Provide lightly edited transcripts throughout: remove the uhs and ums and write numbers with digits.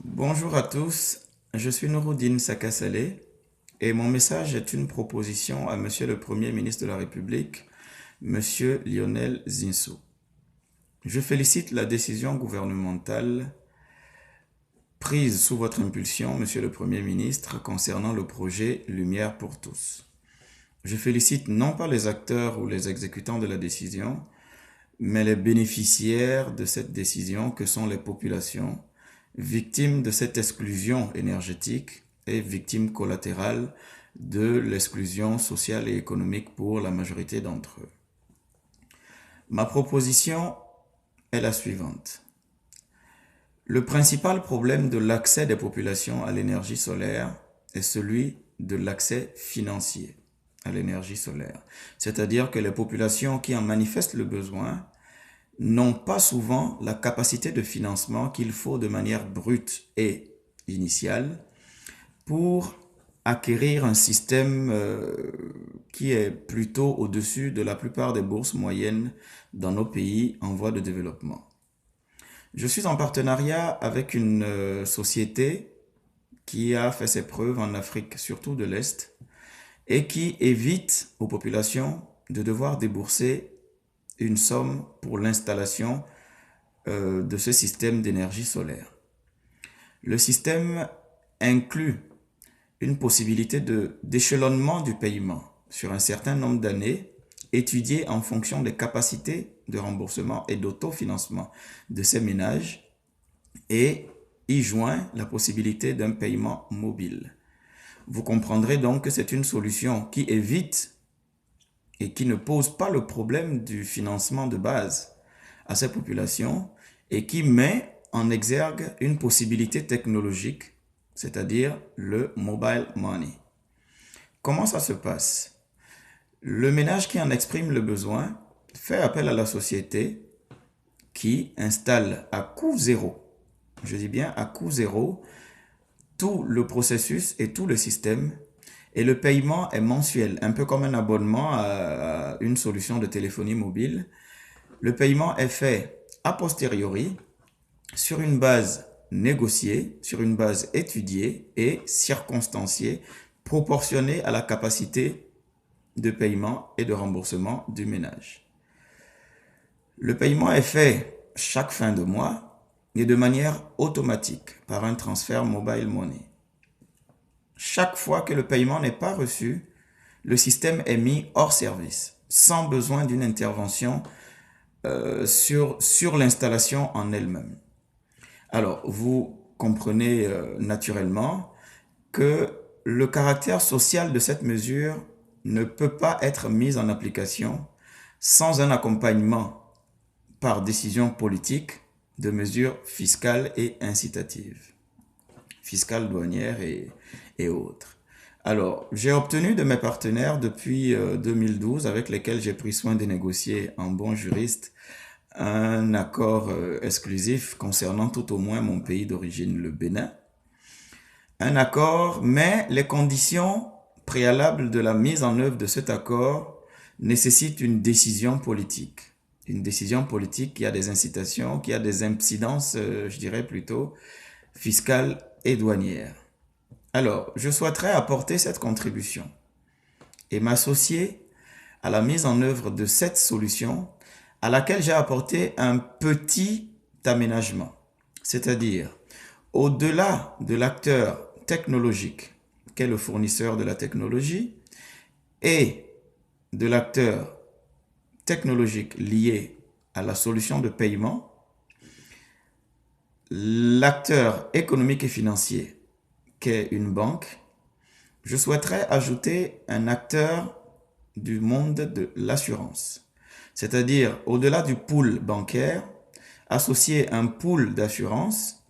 Bonjour à tous, je suis Nouroudine Sakassale et mon message est une proposition à Monsieur le Premier ministre de la République, Monsieur Lionel Zinsou. Je félicite la décision gouvernementale prise sous votre impulsion, Monsieur le Premier ministre, concernant le projet Lumière pour tous. Je félicite non pas les acteurs ou les exécutants de la décision, mais les bénéficiaires de cette décision que sont les populations, victimes de cette exclusion énergétique et victimes collatérales de l'exclusion sociale et économique pour la majorité d'entre eux. Ma proposition est la suivante. Le principal problème de l'accès des populations à l'énergie solaire est celui de l'accès financier à l'énergie solaire. C'est-à-dire que les populations qui en manifestent le besoin n'ont pas souvent la capacité de financement qu'il faut de manière brute et initiale pour acquérir un système qui est plutôt au-dessus de la plupart des bourses moyennes dans nos pays en voie de développement. Je suis en partenariat avec une société qui a fait ses preuves en Afrique, surtout de l'Est, et qui évite aux populations de devoir débourser une somme pour l'installation de ce système d'énergie solaire. Le système inclut une possibilité d'échelonnement du paiement sur un certain nombre d'années, étudié en fonction des capacités de remboursement et d'autofinancement de ces ménages, et y joint la possibilité d'un paiement mobile. Vous comprendrez donc que c'est une solution qui évite et qui ne pose pas le problème du financement de base à ces populations et qui met en exergue une possibilité technologique, c'est-à-dire le mobile money. Comment ça se passe? Le ménage qui en exprime le besoin fait appel à la société qui installe à coût zéro, je dis bien à coût zéro, tout le processus et tout le système, et le paiement est mensuel, un peu comme un abonnement à une solution de téléphonie mobile. Le paiement est fait a posteriori sur une base négociée, sur une base étudiée et circonstanciée, proportionnée à la capacité de paiement et de remboursement du ménage. Le paiement est fait chaque fin de mois et de manière automatique par un transfert mobile money. Chaque fois que le paiement n'est pas reçu, le système est mis hors service, sans besoin d'une intervention sur l'installation en elle-même. Alors, vous comprenez naturellement que le caractère social de cette mesure ne peut pas être mis en application sans un accompagnement par décision politique de mesures fiscales et incitatives, fiscales, douanières et autres. Alors, j'ai obtenu de mes partenaires depuis 2012, avec lesquels j'ai pris soin de négocier en bon juriste, un accord exclusif concernant tout au moins mon pays d'origine, le Bénin. Un accord, mais les conditions préalables de la mise en œuvre de cet accord nécessitent une décision politique. Une décision politique qui a des incitations, qui a des incidences, je dirais plutôt, fiscales et douanières. Alors, je souhaiterais apporter cette contribution et m'associer à la mise en œuvre de cette solution à laquelle j'ai apporté un petit aménagement. C'est-à-dire, au-delà de l'acteur technologique, qu'est le fournisseur de la technologie, et de l'acteur technologique lié à la solution de paiement, l'acteur économique et financier, qu'est une banque, je souhaiterais ajouter un acteur du monde de l'assurance. C'est-à-dire, au-delà du pool bancaire, associer un pool d'assurance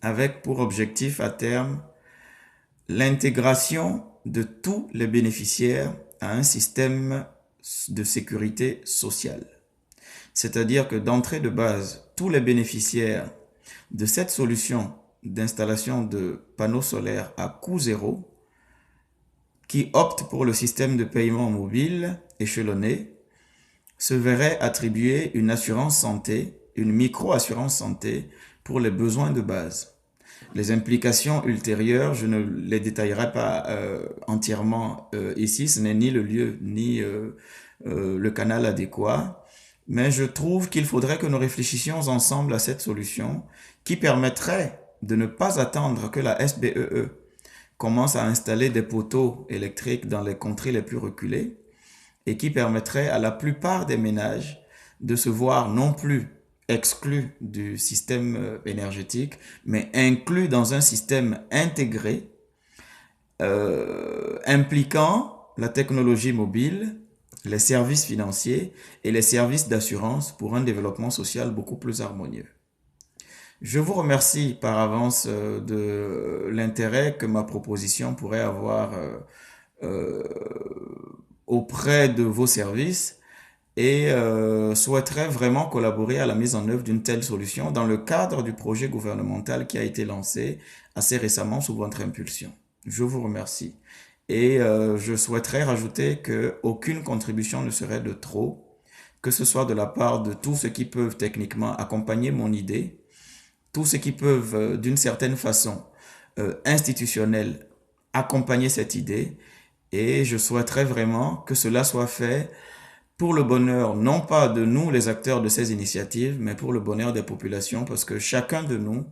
avec pour objectif à terme l'intégration de tous les bénéficiaires à un système de sécurité sociale. C'est-à-dire que d'entrée de base, tous les bénéficiaires de cette solution d'installation de panneaux solaires à coût zéro, qui optent pour le système de paiement mobile échelonné, se verraient attribuer une assurance santé, une micro-assurance santé pour les besoins de base. Les implications ultérieures, je ne les détaillerai pas entièrement ici, ce n'est ni le lieu ni le canal adéquat, mais je trouve qu'il faudrait que nous réfléchissions ensemble à cette solution qui permettrait de ne pas attendre que la SBEE commence à installer des poteaux électriques dans les contrées les plus reculées et qui permettrait à la plupart des ménages de se voir non plus exclus du système énergétique, mais inclus dans un système intégré impliquant la technologie mobile, les services financiers et les services d'assurance pour un développement social beaucoup plus harmonieux. Je vous remercie par avance de l'intérêt que ma proposition pourrait avoir euh, auprès de vos services et souhaiterais vraiment collaborer à la mise en œuvre d'une telle solution dans le cadre du projet gouvernemental qui a été lancé assez récemment sous votre impulsion. Je vous remercie. Et je souhaiterais rajouter qu'aucune contribution ne serait de trop, que ce soit de la part de tous ceux qui peuvent techniquement accompagner mon idée, tous ceux qui peuvent d'une certaine façon institutionnelle accompagner cette idée, et je souhaiterais vraiment que cela soit fait pour le bonheur, non pas de nous, les acteurs de ces initiatives, mais pour le bonheur des populations, parce que chacun de nous,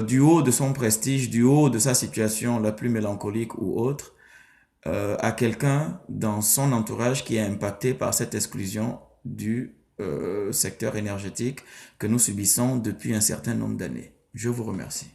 du haut de son prestige, du haut de sa situation la plus mélancolique ou autre, a quelqu'un dans son entourage qui est impacté par cette exclusion du secteur énergétique que nous subissons depuis un certain nombre d'années. Je vous remercie.